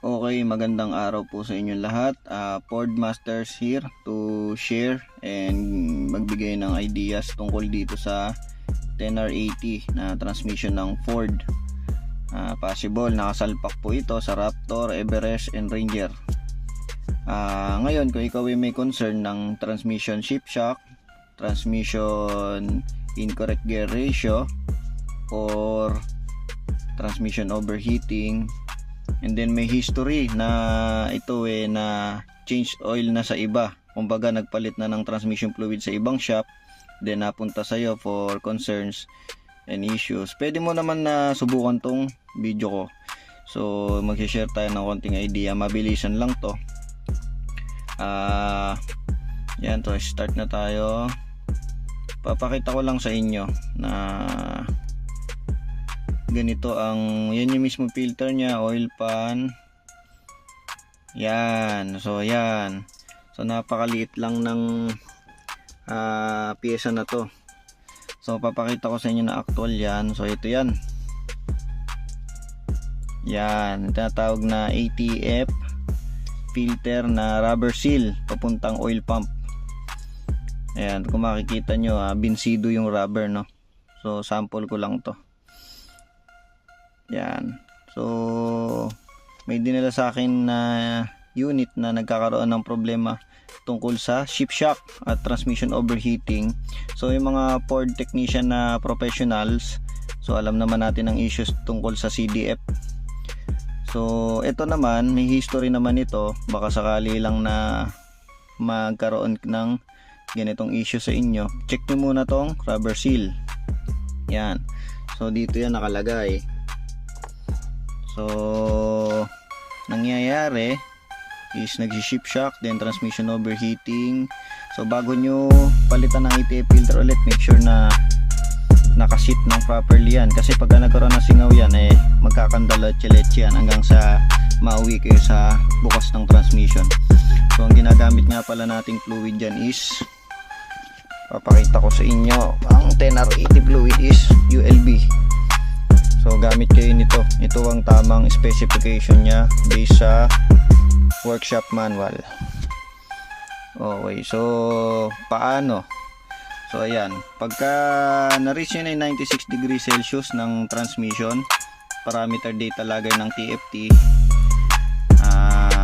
Okay, magandang araw po sa inyong lahat. Ford Masters here to share and magbigay ng ideas tungkol dito sa 10R80 na transmission ng Ford. Possible nakasalpak po ito sa Raptor, Everest and Ranger. Ngayon kung ikaw ay may concern ng transmission shift shock, transmission incorrect gear ratio, or transmission overheating, and then may history na ito na change oil na sa iba, kumbaga nagpalit na ng transmission fluid sa ibang shop, then napunta sa'yo for concerns and issues, pwede mo naman na subukan tong video ko. So mag-share tayo ng konting idea, mabilisan lang to. Yan to, start na tayo. Papakita ko lang sa inyo na ganito yan yung mismo filter nya, oil pan. Yan, so yan. So napakaliit lang ng piyesa na to. So papakita ko sa inyo na actual yan. So ito yan. Yan, tinatawag na ATF filter na rubber seal papuntang oil pump. Ayan, kung makikita nyo, binsido yung rubber, no? So sample ko lang to. Yan. So may dinala sa akin na unit na nagkakaroon ng problema tungkol sa shift shock at transmission overheating. So yung mga Ford technician na professionals, so alam naman natin ang issues tungkol sa CDF. So ito naman, may history naman ito, baka sakali lang na magkaroon ng ganitong issue sa inyo. Check nyo muna tong rubber seal. Yan. So dito yan nakalagay. So nangyayari is nagsi-shift shock, then transmission overheating. So bago nyo palitan ng ATF filter ulit, make sure na nakasit ng properly yan, kasi pag nagkaroon ng singaw yan, magkakandalotche-letse yan hanggang sa mauwi kayo sa bukas ng transmission. So ang ginagamit nga pala nating fluid dyan is, papakita ko sa inyo, ang 10R80 fluid is ULB. So gamit kayo nito. Ito ang tamang specification nya based sa workshop manual. Okay, so paano? So ayan, pagka na-reach nyo na yung 96 degrees Celsius ng transmission, parameter data lagay ng TFT,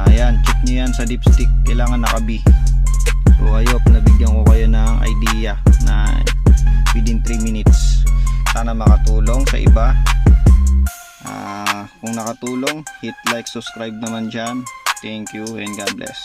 ayan, check nyo yan sa dipstick, kailangan naka-B. So I hope nabigyan ko kayo ng idea na within 3 minutes. Sana makatulong sa iba. Kung nakatulong, hit like, subscribe naman dyan. Thank you and God bless.